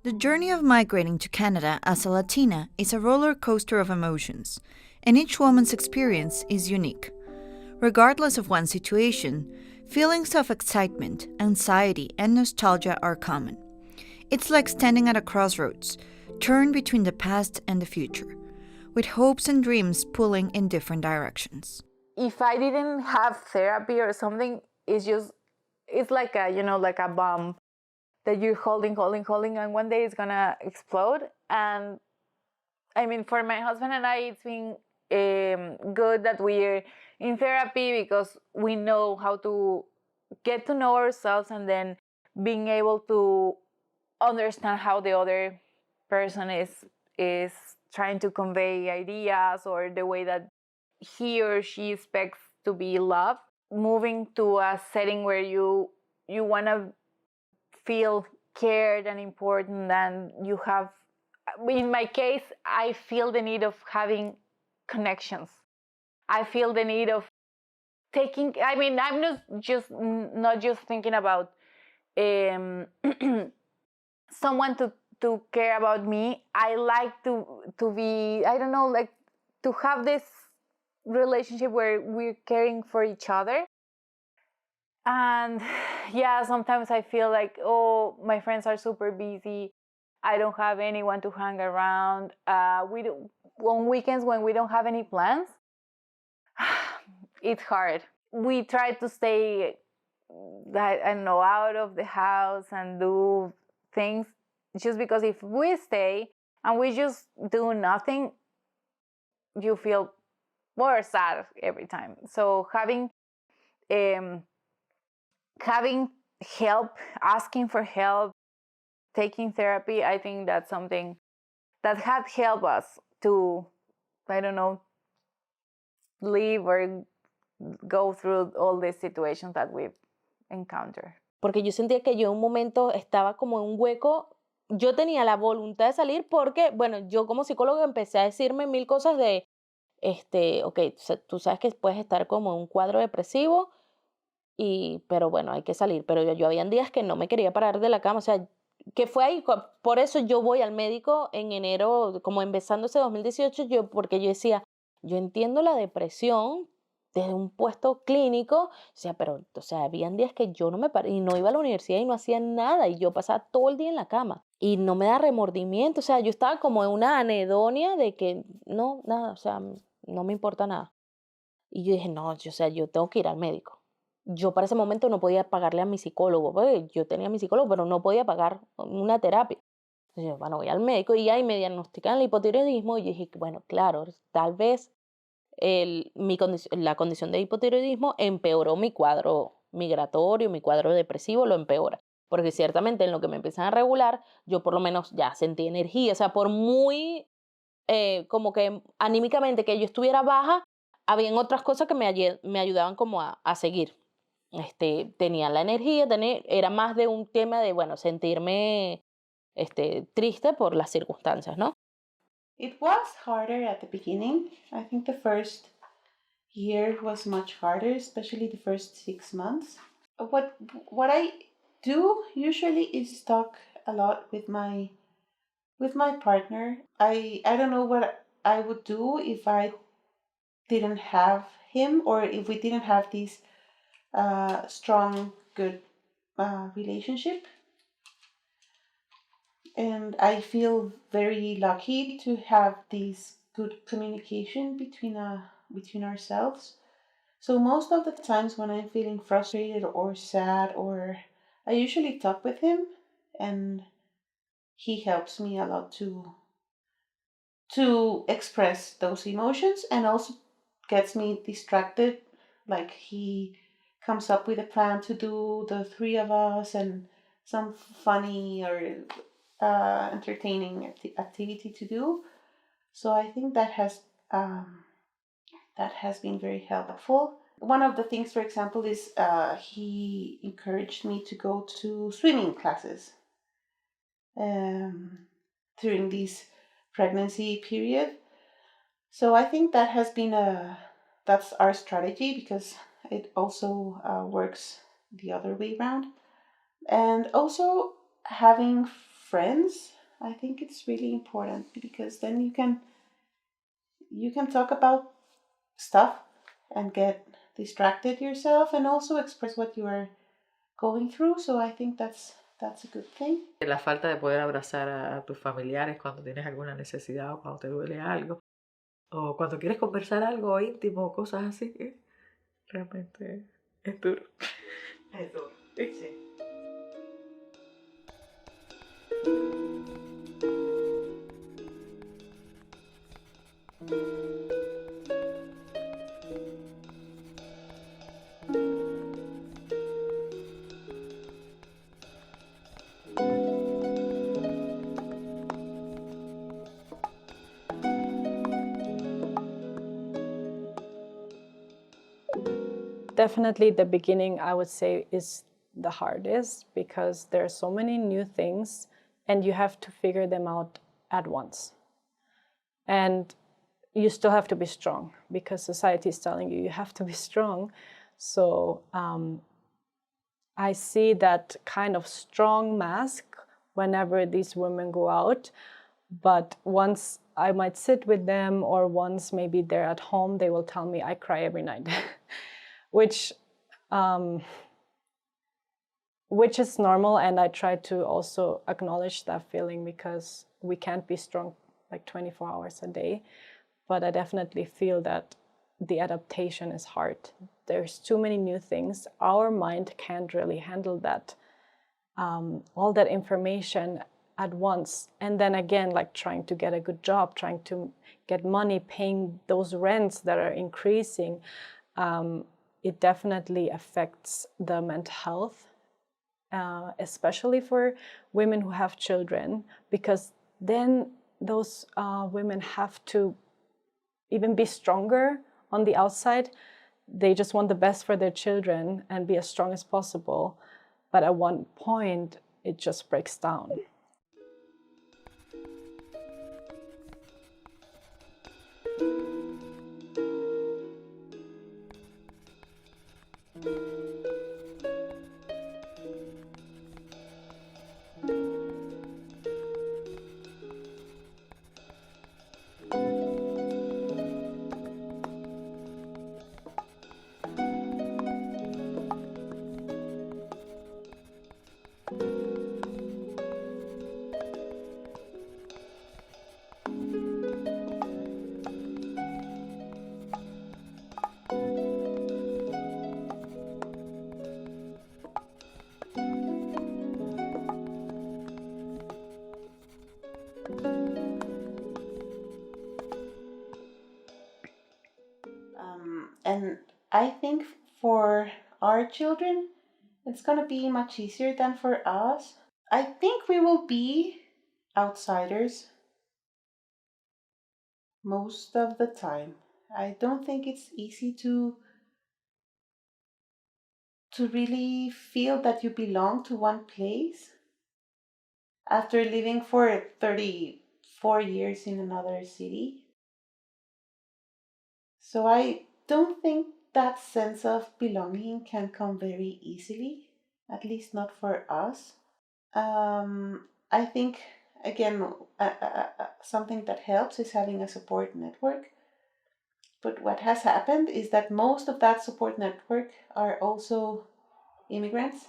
The journey of migrating to Canada as a Latina is a roller coaster of emotions, and each woman's experience is unique. Regardless of one's situation, feelings of excitement, anxiety, and nostalgia are common. It's like standing at a crossroads, torn between the past and the future, with hopes and dreams pulling in different directions. If I didn't have therapy or something, it's like like a bomb that you're holding, and one day it's gonna explode. And I mean, for my husband and I, it's been good that we're in therapy because we know how to get to know ourselves and then being able to understand how the other person is trying to convey ideas or the way that he or she expects to be loved. Moving to a setting where you want to feel cared and important, and you have, in my case, I feel the need of having connections. I feel the need of taking, I mean, I'm not just thinking about someone to care about me. I like to be, I don't know, like to have this relationship where we're caring for each other. And yeah, sometimes I feel like, oh, my friends are super busy. I don't have anyone to hang around. On weekends when we don't have any plans, it's hard. We try to stay, I don't know, out of the house and do things, just because if we stay and we just do nothing, you feel more sad every time. So having help, asking for help, taking therapy, I think that's something that had helped us to, I don't know, live or go through all these situations that we've encountered. Porque yo sentía que yo en un momento estaba como en un hueco. Yo tenía la voluntad de salir porque, bueno, yo como psicóloga empecé a decirme mil cosas de, ok, tú sabes que puedes estar como en un cuadro depresivo, pero bueno, hay que salir. Pero yo habían días que no me quería parar de la cama, o sea, que fue ahí, por eso yo voy al médico en enero, como empezando ese 2018, porque yo decía, yo entiendo la depresión desde un puesto clínico, o sea, pero, o sea, habían días que yo no me paré y no iba a la universidad y no hacía nada y yo pasaba todo el día en la cama y no me da remordimiento, o sea, yo estaba como en una anedonia de que no, nada, o sea, no me importa nada. Y yo dije, no, yo tengo que ir al médico. Yo para ese momento no podía pagarle a mi psicólogo, porque yo tenía a mi psicólogo, pero no podía pagar una terapia. Entonces, bueno, voy al médico y ahí me diagnostican el hipotiroidismo y yo dije, bueno, claro, tal vez la condición de hipotiroidismo empeoró mi cuadro migratorio, mi cuadro depresivo lo empeora. Porque ciertamente en lo que me empiezan a regular, yo por lo menos ya sentí energía. O sea, por muy como que anímicamente que yo estuviera baja, habían otras cosas que me ayudaban como a seguir. Tenía la energía, era más de un tema de, bueno, sentirme triste por las circunstancias, ¿no? It was harder at the beginning. I think the first year was much harder, especially the first 6 months. What I do usually is talk a lot with my partner. I don't know what I would do if I didn't have him, or if we didn't have this strong, good relationship. And I feel very lucky to have this good communication between ourselves. So most of the times when I'm feeling frustrated or sad, or I usually talk with him, and he helps me a lot to express those emotions, and also gets me distracted. Like, he comes up with a plan to do the three of us, and some funny or entertaining activity to do. So I think that has been very helpful. One of the things, for example, is he encouraged me to go to swimming classes um, during this pregnancy period. So I think that's our strategy, because it also works the other way around. And also having friends, I think it's really important, because then you can talk about stuff and get distracted yourself, and also express what you are going through. So I think that's a good thing. La falta de poder abrazar a tus familiares cuando tienes alguna necesidad o cuando te duele algo, o cuando quieres conversar algo íntimo o cosas así, realmente es duro. Es duro, sí. Definitely the beginning, I would say, is the hardest, because there are so many new things and you have to figure them out at once. And you still have to be strong, because society is telling you have to be strong. So I see that kind of strong mask whenever these women go out. But once I might sit with them, or once maybe they're at home, they will tell me I cry every night. which is normal, and I try to also acknowledge that feeling, because we can't be strong like 24 hours a day. But I definitely feel that the adaptation is hard. There's too many new things. Our mind can't really handle that, all that information at once. And then again, like trying to get a good job, trying to get money, paying those rents that are increasing. It definitely affects the mental health, especially for women who have children, because then those women have to even be stronger on the outside. They just want the best for their children and be as strong as possible. But at one point, it just breaks down. And I think for our children, it's going to be much easier than for us. I think we will be outsiders most of the time. I don't think it's easy to to really feel that you belong to one place after living for 34 years in another city. So I don't think that sense of belonging can come very easily, at least not for us. I think, again, something that helps is having a support network. But what has happened is that most of that support network are also immigrants.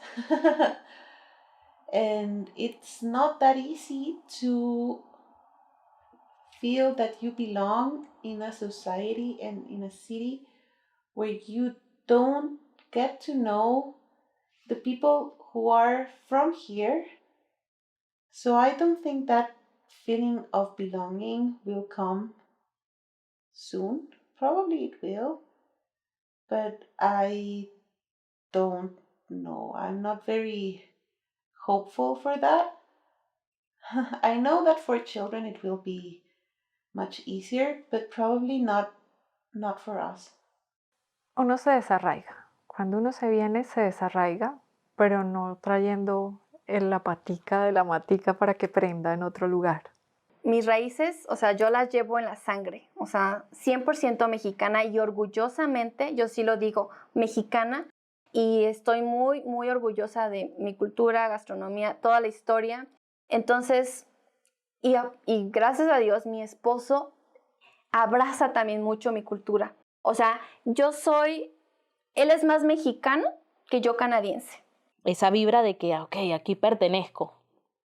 And it's not that easy to feel that you belong in a society and in a city where you don't get to know the people who are from here. So I don't think that feeling of belonging will come soon. Probably it will, but I don't know. I'm not very hopeful for that. I know that for children it will be much easier, but probably not for us. Uno se desarraiga. Cuando uno se viene, se desarraiga, pero no trayendo la patica de la matica para que prenda en otro lugar. Mis raíces, o sea, yo las llevo en la sangre, o sea, 100% mexicana y orgullosamente, yo sí lo digo, mexicana, y estoy muy, muy orgullosa de mi cultura, gastronomía, toda la historia. Entonces, y gracias a Dios, mi esposo abraza también mucho mi cultura. O sea, él es más mexicano que yo canadiense. Esa vibra de que, ok, aquí pertenezco.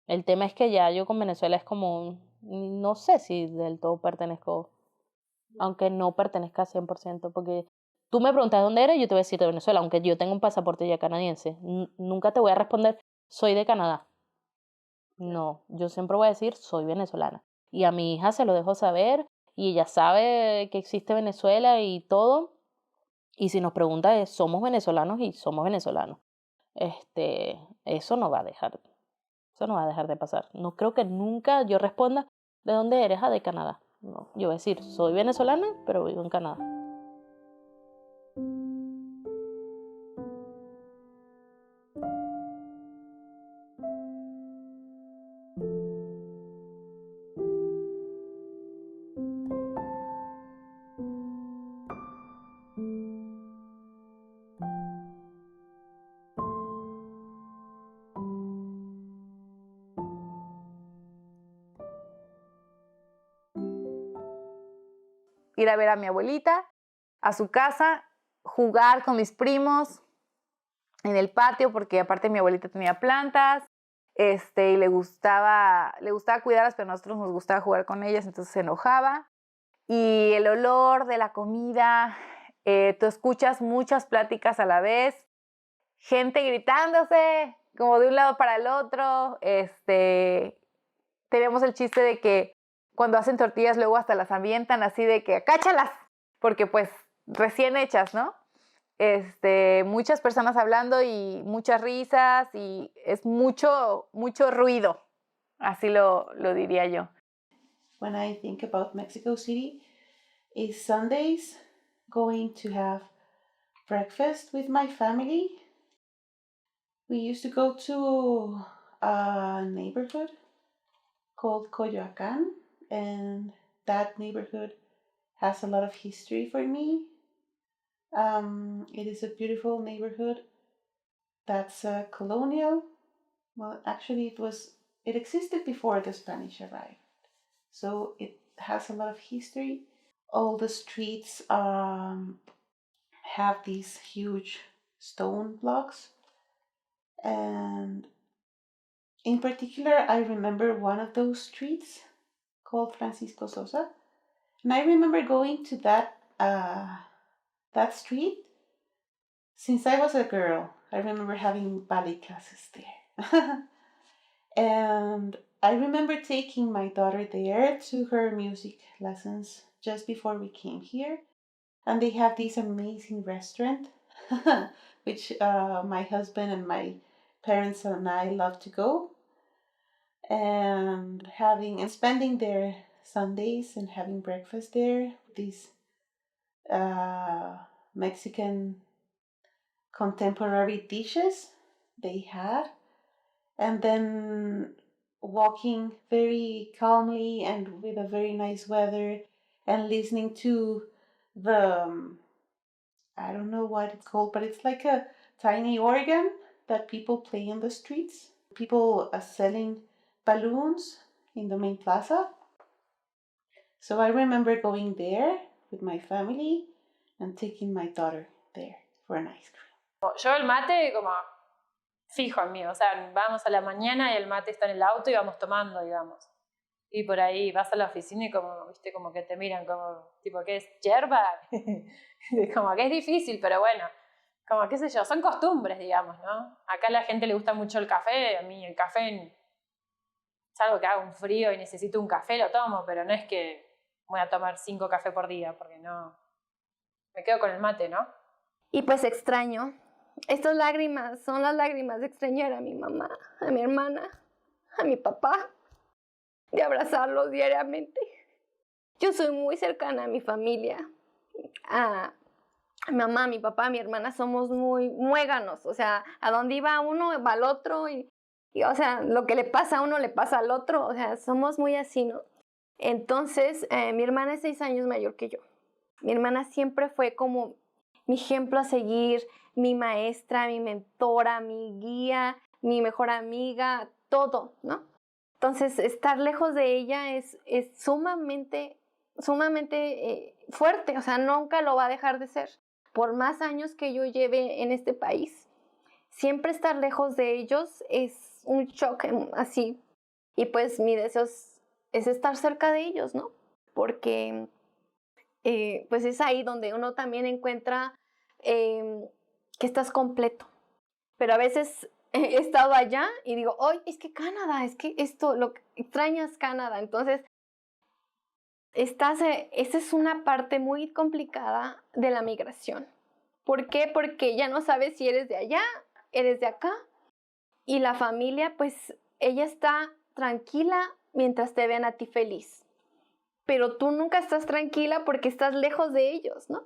El tema es que ya yo con Venezuela es como, no sé si del todo pertenezco, aunque no pertenezca 100%, porque tú me preguntas dónde eres, yo te voy a decir de Venezuela, aunque yo tengo un pasaporte ya canadiense. Nunca te voy a responder, soy de Canadá. No, yo siempre voy a decir, soy venezolana. Y a mi hija se lo dejo saber, y ella sabe que existe Venezuela y todo. Y si nos pregunta, somos venezolanos y somos venezolanos. Eso no va a dejar de pasar. No creo que nunca yo responda, ¿de dónde eres? De Canadá. No, yo voy a decir, soy venezolana, pero vivo en Canadá. Ir a ver a mi abuelita, a su casa, jugar con mis primos en el patio, porque aparte mi abuelita tenía plantas, y le gustaba cuidarlas, pero a nosotros nos gustaba jugar con ellas, entonces se enojaba. Y el olor de la comida, tú escuchas muchas pláticas a la vez, gente gritándose como de un lado para el otro. Tenemos el chiste de que cuando hacen tortillas luego hasta las avientan así de que ¡cáchalas! Porque pues recién hechas, ¿no? Muchas personas hablando y muchas risas y es mucho ruido, así lo diría yo. When I think about Mexico City, is Sundays going to have breakfast with my family. We used to go to a neighborhood called Coyoacán, and that neighborhood has a lot of history for me. It is a beautiful neighborhood that's colonial. Well, actually, it existed before the Spanish arrived, so it has a lot of history. All the streets have these huge stone blocks, and in particular, I remember one of those streets called Francisco Sosa, and I remember going to that street since I was a girl. I remember having ballet classes there. And I remember taking my daughter there to her music lessons just before we came here. And they have this amazing restaurant, which my husband and my parents and I love to go. And spending their Sundays and having breakfast there, these Mexican contemporary dishes they had, and then walking very calmly and with a very nice weather and listening to the I don't know what it's called, but it's like a tiny organ that people play in the streets. People are selling balloons in the main plaza. So I remember going there with my family and taking my daughter there for an ice cream. Yo el mate como fijo en mí, o sea, vamos a la mañana y el mate está en el auto y vamos tomando, digamos. Y por ahí vas a la oficina y como, viste, como que te miran como, tipo, ¿qué es? ¿Yerba? Como que es difícil, pero bueno, como qué sé yo, son costumbres, digamos, ¿no? Acá a la gente le gusta mucho el café, a mí el café, salvo que haga un frío y necesito un café, lo tomo, pero no es que voy a tomar 5 cafés por día, porque no, me quedo con el mate, ¿no? Y pues extraño. Estas lágrimas son las lágrimas de extrañar a mi mamá, a mi hermana, a mi papá, de abrazarlos diariamente. Yo soy muy cercana a mi familia, a mi mamá, a mi papá, a mi hermana, somos muy muéganos, o sea, a donde iba uno va al otro y o sea, lo que le pasa a uno le pasa al otro, o sea, somos muy así, ¿no? Entonces, mi hermana es 6 años mayor que yo. Mi hermana siempre fue como mi ejemplo a seguir, mi maestra, mi mentora, mi guía, mi mejor amiga, todo, ¿no? Entonces, estar lejos de ella es sumamente fuerte, o sea, nunca lo va a dejar de ser. Por más años que yo lleve en este país, siempre estar lejos de ellos es un shock así. Y pues mi deseo es estar cerca de ellos, ¿no? Porque pues es ahí donde uno también encuentra que estás completo. Pero a veces he estado allá y digo, ¡ay, es que Canadá! Es que esto, lo que extrañas Canadá. Entonces, esa es una parte muy complicada de la migración. ¿Por qué? Porque ya no sabes si eres de allá, eres de acá. Y la familia, pues, ella está tranquila mientras te ven a ti feliz. Pero tú nunca estás tranquila porque estás lejos de ellos, ¿no?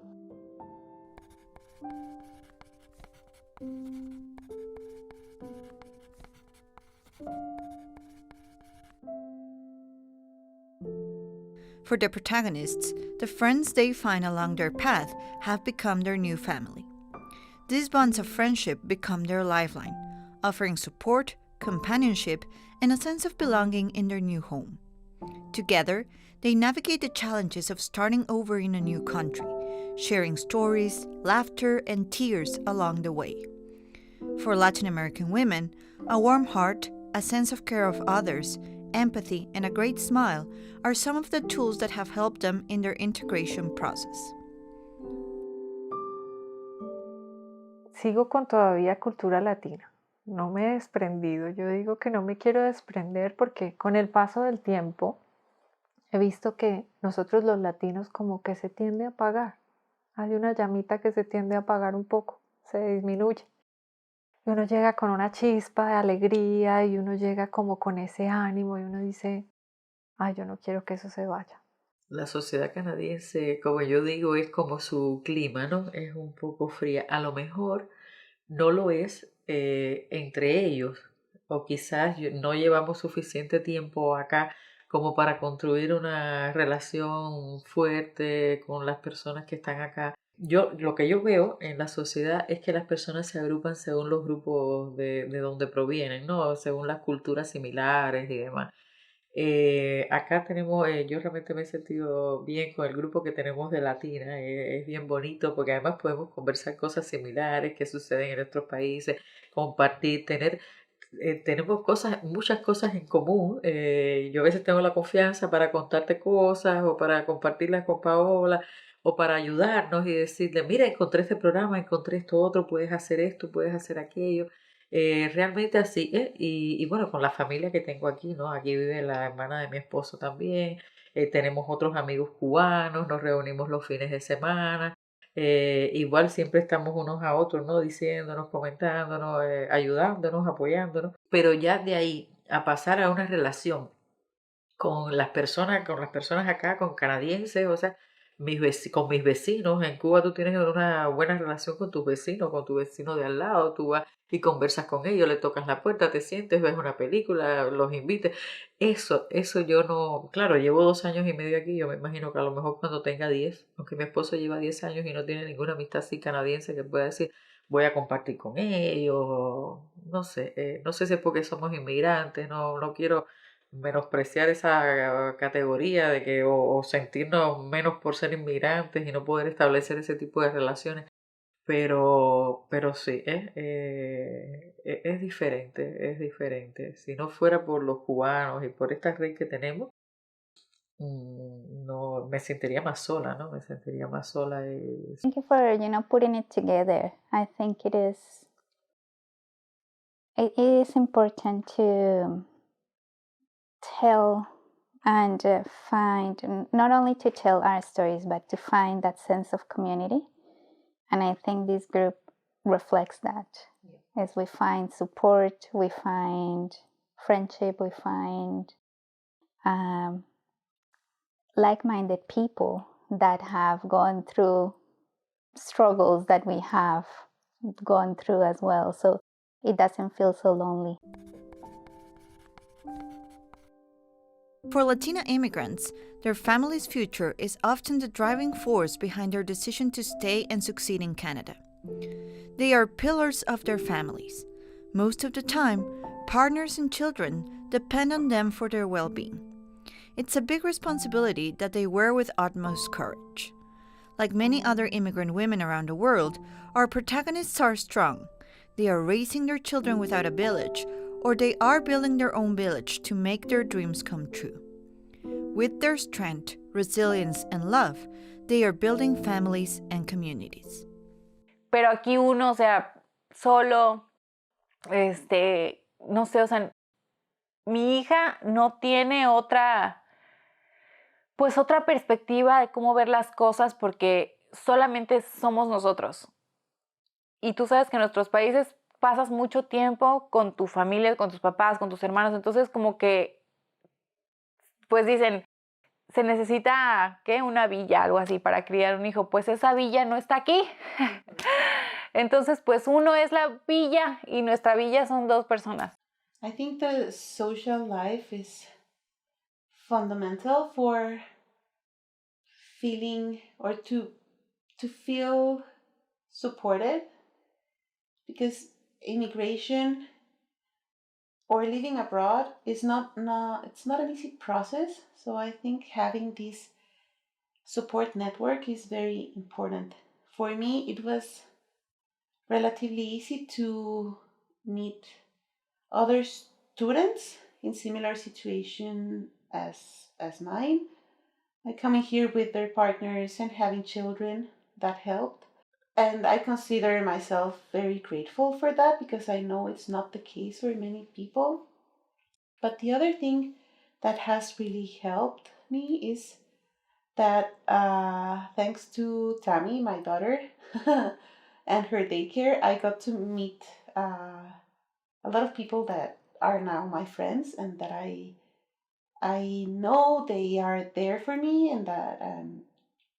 For the protagonists, the friends they find along their path have become their new family. These bonds of friendship become their lifeline, offering support, companionship, and a sense of belonging in their new home. Together, they navigate the challenges of starting over in a new country, sharing stories, laughter, and tears along the way. For Latin American women, a warm heart, a sense of care of others, empathy, and a great smile are some of the tools that have helped them in their integration process. Sigo con todavía cultura latina. No me he desprendido. Yo digo que no me quiero desprender porque con el paso del tiempo he visto que nosotros los latinos como que se tiende a apagar. Hay una llamita que se tiende a apagar un poco, se disminuye. Y uno llega con una chispa de alegría y uno llega como con ese ánimo y uno dice, ay, yo no quiero que eso se vaya. La sociedad canadiense, como yo digo, es como su clima, ¿no? Es un poco fría. A lo mejor no lo es entre ellos, o quizás no llevamos suficiente tiempo acá como para construir una relación fuerte con las personas que están acá. Lo que yo veo en la sociedad es que las personas se agrupan según los grupos de donde provienen, ¿no? Según las culturas similares y demás. Acá tenemos, yo realmente me he sentido bien con el grupo que tenemos de Latina, es bien bonito porque además podemos conversar cosas similares que suceden en nuestros países, compartir, tenemos muchas cosas en común. Yo a veces tengo la confianza para contarte cosas o para compartirlas con Paola o para ayudarnos y decirle, mira, encontré este programa, encontré esto otro, puedes hacer esto, puedes hacer aquello. Realmente así es. Y bueno, con la familia que tengo aquí, ¿no? Aquí vive la hermana de mi esposo también. Tenemos otros amigos cubanos, nos reunimos los fines de semana. Igual siempre estamos unos a otros, ¿no? Diciéndonos, comentándonos, ayudándonos, apoyándonos. Pero ya de ahí a pasar a una relación con las personas acá, con canadienses, o sea, con mis vecinos. En Cuba tú tienes una buena relación con tus vecinos, con tu vecino de al lado, tú vas y conversas con ellos, le tocas la puerta, te sientes, ves una película, los invites. Eso yo no, claro, llevo 2 años y medio aquí, yo me imagino que a lo mejor cuando tenga 10, aunque mi esposo lleva 10 años y no tiene ninguna amistad así canadiense que pueda decir, voy a compartir con ellos, no sé si es porque somos inmigrantes, no quiero menospreciar esa categoría de que o sentirnos menos por ser inmigrantes y no poder establecer ese tipo de relaciones, pero sí, es diferente, es diferente. Si no fuera por los cubanos y por esta red que tenemos, no me sentiría más sola, ¿no? Me sentiría más sola y Thank you for putting it together. I think it is important to tell and find, not only to tell our stories, but to find that sense of community. And I think this group reflects that. As we find support, we find friendship, we find like-minded people that have gone through struggles that we have gone through as well. So it doesn't feel so lonely. For Latina immigrants, their family's future is often the driving force behind their decision to stay and succeed in Canada. They are pillars of their families. Most of the time, partners and children depend on them for their well-being. It's a big responsibility that they wear with utmost courage. Like many other immigrant women around the world, our protagonists are strong. They are raising their children without a village, or they are building their own village to make their dreams come true. With their strength, resilience, and love, they are building families and communities. Pero aquí uno, o sea, solo, no sé, o sea, mi hija no tiene otra perspectiva de cómo ver las cosas porque solamente somos nosotros. Y tú sabes que en nuestros países pasas mucho tiempo con tu familia, con tus papás, con tus hermanos, entonces como que, pues dicen, se necesita, ¿qué? Una villa, algo así, para criar un hijo. Pues esa villa no está aquí. Entonces, pues uno es la villa y nuestra villa son 2 personas. I think the social life is fundamental for feeling or to feel supported, because immigration or living abroad is not an easy process. So I think having this support network is very important. For me, it was relatively easy to meet other students in similar situation as mine, like coming here with their partners and having children. That helped. And I consider myself very grateful for that because I know it's not the case for many people. But the other thing that has really helped me is that thanks to Tammy, my daughter, and her daycare, I got to meet a lot of people that are now my friends and that I know they are there for me and that I'm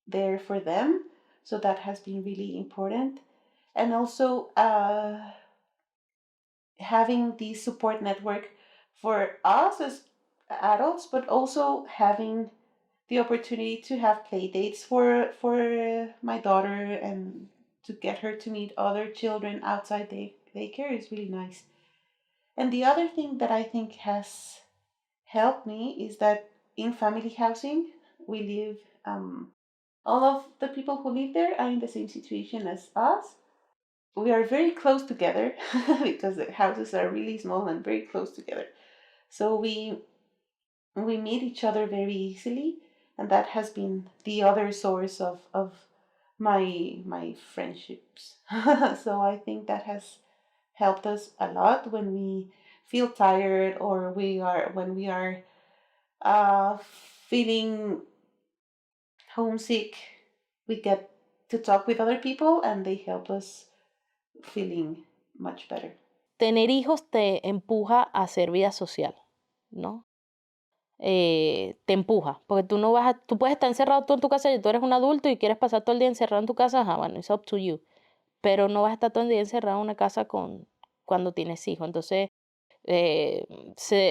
there for them. So that has been really important. And also having the support network for us as adults, but also having the opportunity to have play dates for my daughter and to get her to meet other children outside daycare is really nice. And the other thing that I think has helped me is that in family housing, we live, all of the people who live there are in the same situation as us. We are very close together because the houses are really small and very close together. So we meet each other very easily, and that has been the other source of my friendships. So I think that has helped us a lot when we feel tired or when we are feeling homesick. We get to talk with other people and they help us feeling much better. Tener hijos te empuja a hacer vida social, ¿no? te empuja, porque tú no tú puedes estar encerrado tú en tu casa y tú eres un adulto y quieres pasar todo el día encerrado en tu casa, bueno, it's up to you, pero no vas a estar todo el día encerrado en una casa cuando tienes hijos. Entonces,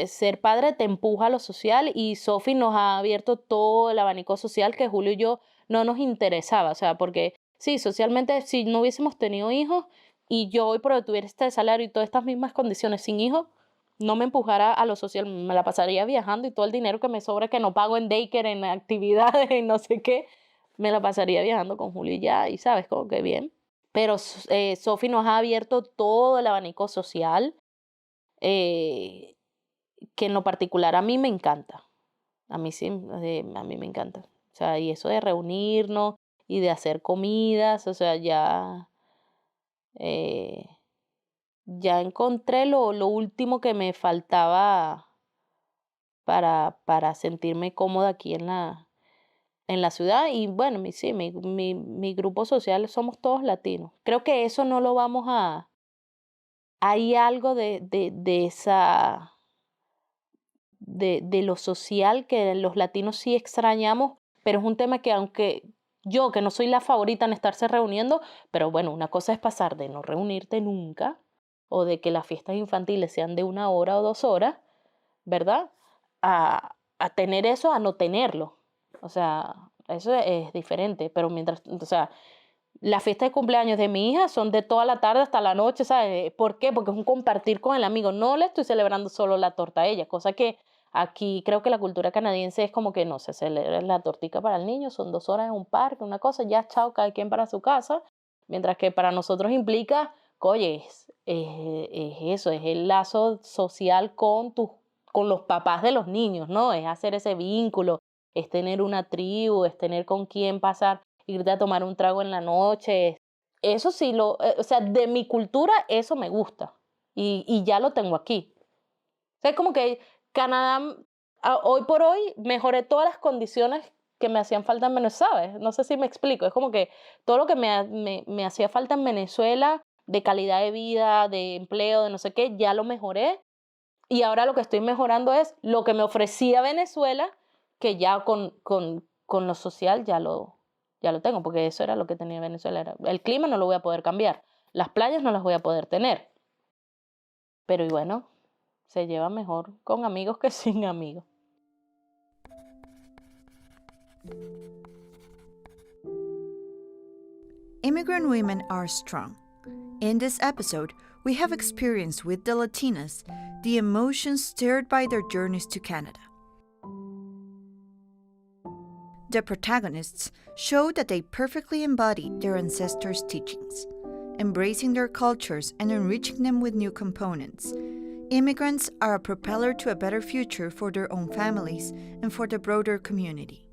ser padre te empuja a lo social y Sophie nos ha abierto todo el abanico social que Julio y yo no nos interesaba, o sea, porque sí, socialmente, si no hubiésemos tenido hijos y yo hoy por hoy tuviera este salario y todas estas mismas condiciones sin hijos, no me empujara a lo social, me la pasaría viajando y todo el dinero que me sobra, que no pago en daycare, en actividades, en no sé qué, me la pasaría viajando con Julio y ya, y sabes, como que bien. Pero Sophie nos ha abierto todo el abanico social, que en lo particular a mí me encanta. A mí sí, a mí me encanta. O sea, y eso de reunirnos y de hacer comidas, o sea, eh, ya encontré lo último que me faltaba para sentirme cómoda aquí en la ciudad. Y bueno, sí, mi grupo social somos todos latinos. Creo que eso no lo vamos a... Hay algo de esa... de lo social que los latinos sí extrañamos, pero es un tema que aunque yo, que no soy la favorita en estarse reuniendo, pero bueno, una cosa es pasar de no reunirte nunca o de que las fiestas infantiles sean de 1 hora o 2 horas, ¿verdad? A tener eso, a no tenerlo. O sea, eso es diferente, pero mientras, o sea, las fiestas de cumpleaños de mi hija son de toda la tarde hasta la noche, ¿sabes? ¿Por qué? Porque es un compartir con el amigo. No le estoy celebrando solo la torta a ella, cosa que aquí creo que la cultura canadiense es como que no se celebra la tortica para el niño, son 2 horas en un parque, una cosa, ya chao, cada quien para su casa, mientras que para nosotros implica, oye, es eso, es el lazo social con los papás de los niños, ¿no? Es hacer ese vínculo, es tener una tribu, es tener con quién pasar, irte a tomar un trago en la noche. Eso sí, o sea, de mi cultura eso me gusta y ya lo tengo aquí. O sea, es como que Canadá, hoy por hoy, mejoré todas las condiciones que me hacían falta en Venezuela, ¿sabes? No sé si me explico. Es como que todo lo que me hacía falta en Venezuela, de calidad de vida, de empleo, de no sé qué, ya lo mejoré. Y ahora lo que estoy mejorando es lo que me ofrecía Venezuela, que ya con lo social ya lo tengo, porque eso era lo que tenía Venezuela. El clima no lo voy a poder cambiar, las playas no las voy a poder tener. Pero y bueno, se lleva mejor con amigos que sin amigos. Immigrant women are strong. In this episode, we have experienced with the Latinas the emotions stirred by their journeys to Canada. The protagonists showed that they perfectly embodied their ancestors' teachings, embracing their cultures and enriching them with new components. Immigrants are a propeller to a better future for their own families and for the broader community.